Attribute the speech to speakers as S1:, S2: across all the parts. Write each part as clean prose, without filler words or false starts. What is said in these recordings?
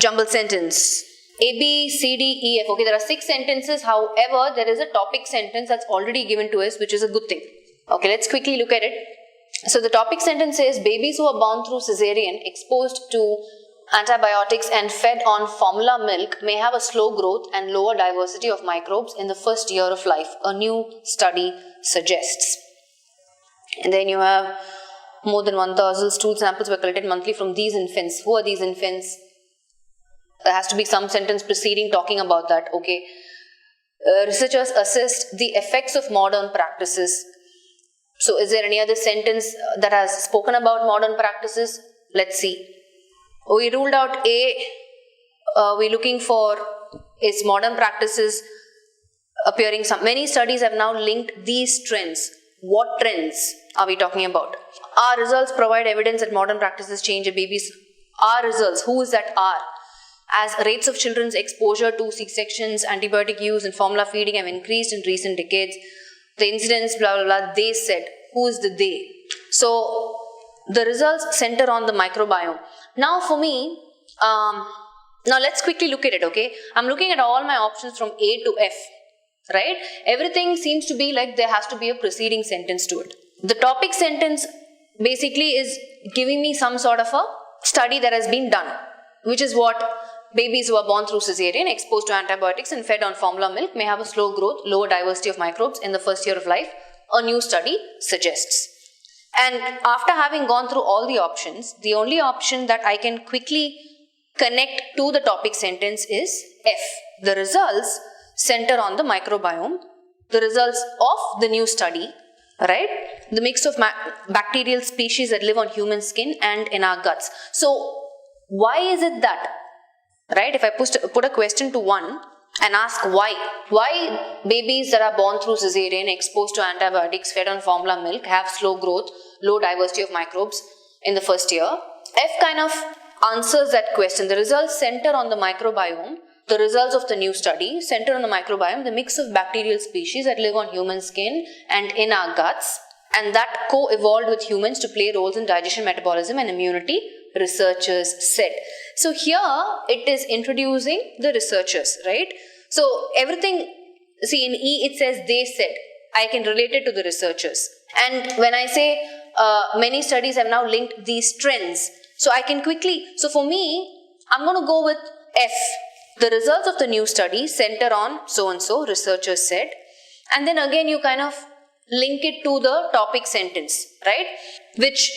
S1: Jumble sentence. A, B, C, D, E, F. Okay, there are 6 sentences. However, there is a topic sentence that's already given to us, which is a good thing. Okay, let's quickly look at it. So the topic sentence says, babies who are born through cesarean, exposed to antibiotics and fed on formula milk may have a slow growth and lower diversity of microbes in the first year of life, a new study suggests. And then you have more than 1,000 stool samples were collected monthly from these infants. Who are these infants? There has to be some sentence preceding talking about that. Okay. Researchers assessed the effects of modern practices. So is there any other sentence that has spoken about modern practices? Let's see. We ruled out A. We're looking for is modern practices appearing. Many studies have now linked these trends. What trends are we talking about? Our results provide evidence that modern practices change a baby's. Our results. Who is that R? As rates of children's exposure to C-sections, antibiotic use and formula feeding have increased in recent decades. The incidence, blah, blah, blah, they said. Who is the they? So, the results center on the microbiome. Now for me, now let's quickly look at it, okay? I'm looking at all my options from A to F, right? Everything seems to be like there has to be a preceding sentence to it. The topic sentence basically is giving me some sort of a study that has been done, which is what babies who are born through cesarean, exposed to antibiotics and fed on formula milk may have a slow growth, lower diversity of microbes in the first year of life, a new study suggests. And after having gone through all the options, the only option that I can quickly connect to the topic sentence is F. The results center on the microbiome, the results of the new study, right? The mix of bacterial species that live on human skin and in our guts. So, why is it that? Right? If I put a question to one and ask why babies that are born through cesarean, exposed to antibiotics, fed on formula milk have slow growth, low diversity of microbes in the first year, F kind of answers that question. The results center on the microbiome, the results of the new study center on the microbiome, the mix of bacterial species that live on human skin and in our guts, and that co-evolved with humans to play roles in digestion, metabolism and immunity, researchers said. So here it is introducing the researchers, right? So everything, see in E it says they said. I can relate it to the researchers. And when I say many studies have now linked these trends, so I can quickly, so for me, I'm going to go with F. The results of the new study center on so-and-so, researchers said. And then again you kind of link it to the topic sentence, right? Which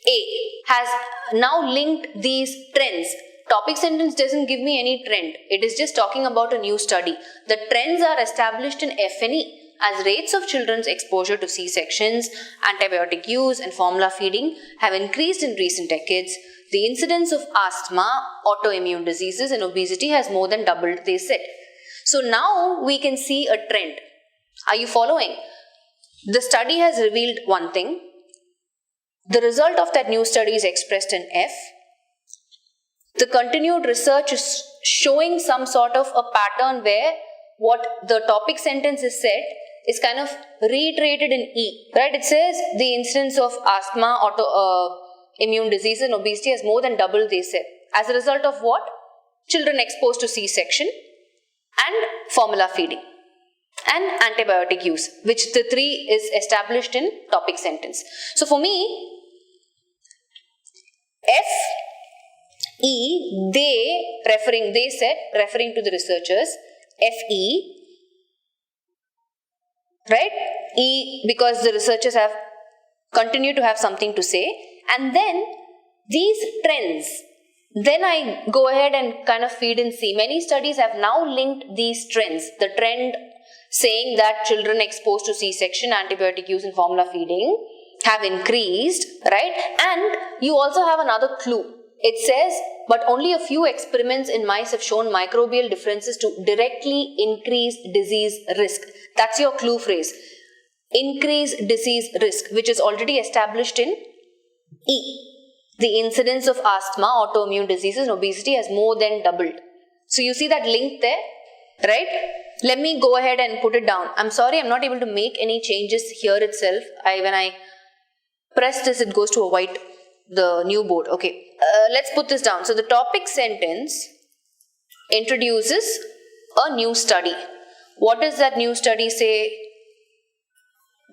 S1: A has now linked these trends. Topic sentence doesn't give me any trend. It is just talking about a new study. The trends are established in F and E. As rates of children's exposure to C-sections, antibiotic use and formula feeding have increased in recent decades, the incidence of asthma, autoimmune diseases and obesity has more than doubled, they said. So now we can see a trend. Are you following? The study has revealed one thing. The result of that new study is expressed in F. The continued research is showing some sort of a pattern where what the topic sentence is said is kind of reiterated in E, right? It says the incidence of asthma, autoimmune disease and obesity has more than doubled, they said. As a result of what? Children exposed to C-section and formula feeding and antibiotic use, which the 3 is established in topic sentence. So for me, F, E, they said, referring to the researchers, F-E, right? E, because the researchers have continued to have something to say. And then these trends, then I go ahead and kind of feed in C. Many studies have now linked these trends. The trend saying that children exposed to C-section, antibiotic use and formula feeding have increased, right? And you also have another clue. It says, but only a few experiments in mice have shown microbial differences to directly increase disease risk. That's your clue phrase. Increase disease risk, which is already established in E. The incidence of asthma, autoimmune diseases and obesity has more than doubled. So you see that link there, right? Let me go ahead and put it down. I'm sorry, I'm not able to make any changes here itself. When I press this, it goes to a white, the new board. Okay, let's put this down. So the topic sentence introduces a new study. What does that new study say?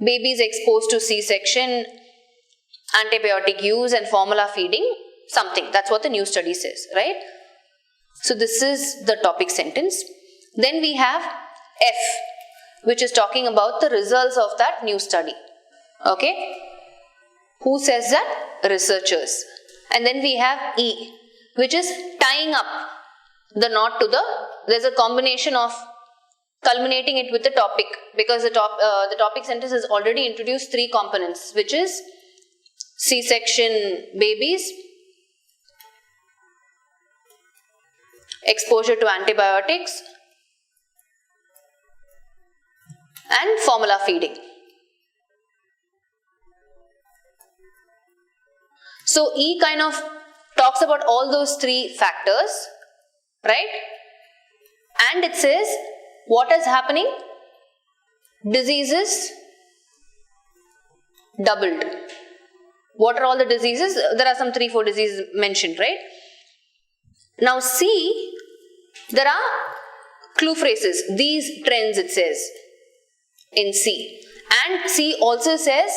S1: Babies exposed to C-section, antibiotic use and formula feeding, something. That's what the new study says, right? So this is the topic sentence. Then we have F, which is talking about the results of that new study. Okay? Who says that? Researchers. And then we have E, which is tying up the knot to there's a combination of culminating it with the topic, because the topic sentence has already introduced three components, which is C-section babies, exposure to antibiotics, and formula feeding. So E kind of talks about all those three factors, right? And it says what is happening? Diseases doubled. What are all the diseases? There are some 3-4 diseases mentioned, right? Now C, there are clue phrases. These trends, it says in C. And C also says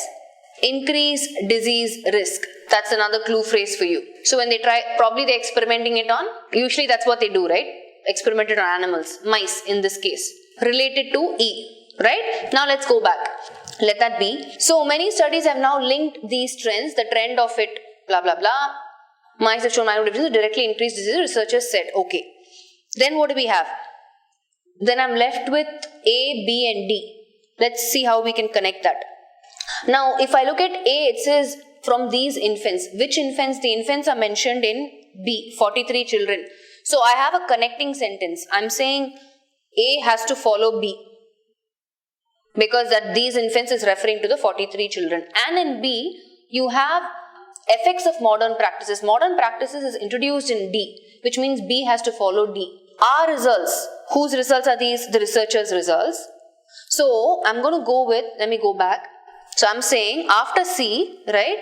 S1: increase disease risk. That's another clue phrase for you. So when they try, probably they're experimenting it on, usually that's what they do, right? Experimented on animals, mice in this case, related to E, right? Now let's go back. Let that be. So many studies have now linked these trends, the trend of it, blah, blah, blah. Mice have shown microdifferences directly increased disease, researchers said, okay. Then what do we have? Then I'm left with A, B and D. Let's see how we can connect that. Now, if I look at A, it says from these infants. Which infants? The infants are mentioned in B, 43 children. So I have a connecting sentence. I'm saying A has to follow B, because that these infants is referring to the 43 children. And in B, you have effects of modern practices. Modern practices is introduced in D, which means B has to follow D. Our results. Whose results are these? The researchers' results. So I'm going to go with, let me go back. So I'm saying after C, right,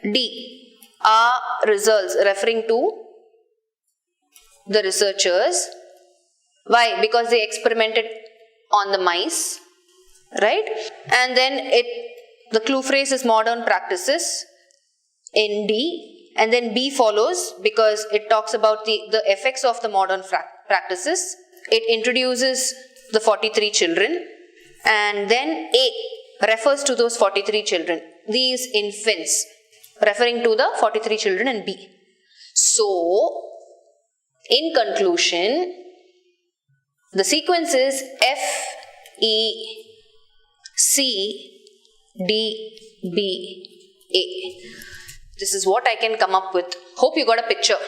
S1: D, are results referring to the researchers. Why? Because they experimented on the mice, right? And then the clue phrase is modern practices in D, and then B follows because it talks about the effects of the modern practices. It introduces the 43 children, and then A refers to those 43 children, these infants, referring to the 43 children in B. So, in conclusion, the sequence is F, E, C, D, B, A. This is what I can come up with. Hope you got a picture.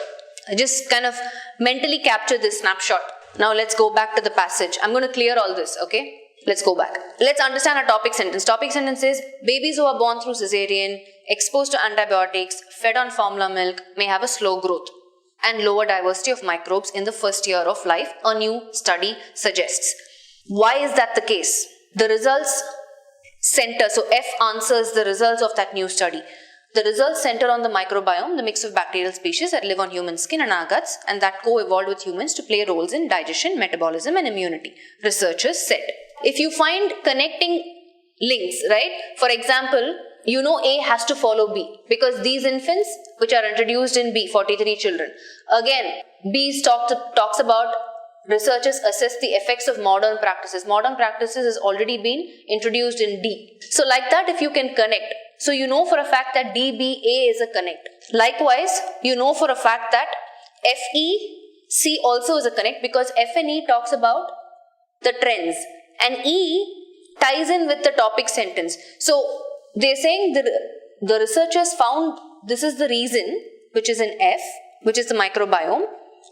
S1: I just kind of mentally captured this snapshot. Now let's go back to the passage. I'm going to clear all this, okay? Let's go back. Let's understand our topic sentence. Topic sentence is, babies who are born through cesarean, exposed to antibiotics, fed on formula milk may have a slow growth and lower diversity of microbes in the first year of life, a new study suggests. Why is that the case? The results center, so F answers the results of that new study. The results center on the microbiome, the mix of bacterial species that live on human skin and our guts and that co-evolved with humans to play roles in digestion, metabolism and immunity, researchers said. If you find connecting links, right? For example, you know A has to follow B because these infants which are introduced in B, 43 children. Again, B talks about researchers assess the effects of modern practices. Modern practices has already been introduced in D. So like that, if you can connect, so you know for a fact that DBA is a connect. Likewise, you know for a fact that FEC also is a connect because F and E talks about the trends and E ties in with the topic sentence. So they're saying the researchers found this is the reason, which is in F, which is the microbiome.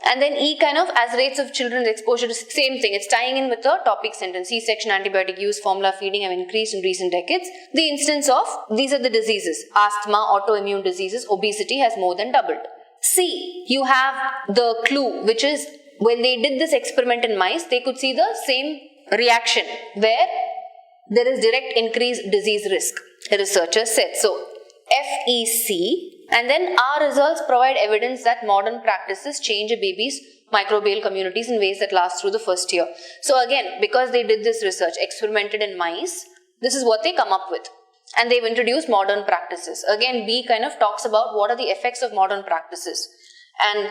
S1: And then E kind of as rates of children's exposure to same thing. It's tying in with the topic sentence. C-section, antibiotic use, formula feeding have increased in recent decades. The instance of these are the diseases. Asthma, autoimmune diseases, obesity has more than doubled. C, you have the clue, which is when they did this experiment in mice, they could see the same reaction where there is direct increased disease risk, the researchers said. So, FEC. And then our results provide evidence that modern practices change a baby's microbial communities in ways that last through the first year. So again, because they did this research, experimented in mice, this is what they come up with. And they've introduced modern practices. Again, B kind of talks about what are the effects of modern practices. And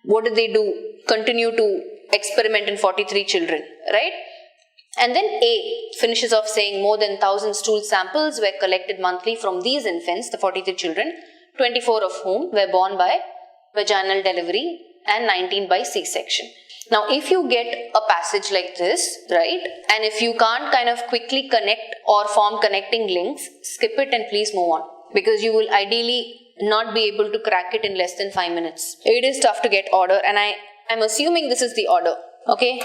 S1: what did they do? Continue to experiment in 43 children, right? And then A finishes off saying more than 1,000 stool samples were collected monthly from these infants, the 43 children, 24 of whom were born by vaginal delivery and 19 by C-section. Now, if you get a passage like this, right, and if you can't kind of quickly connect or form connecting links, skip it and please move on, because you will ideally not be able to crack it in less than 5 minutes. It is tough to get order, and I'm assuming this is the order, okay?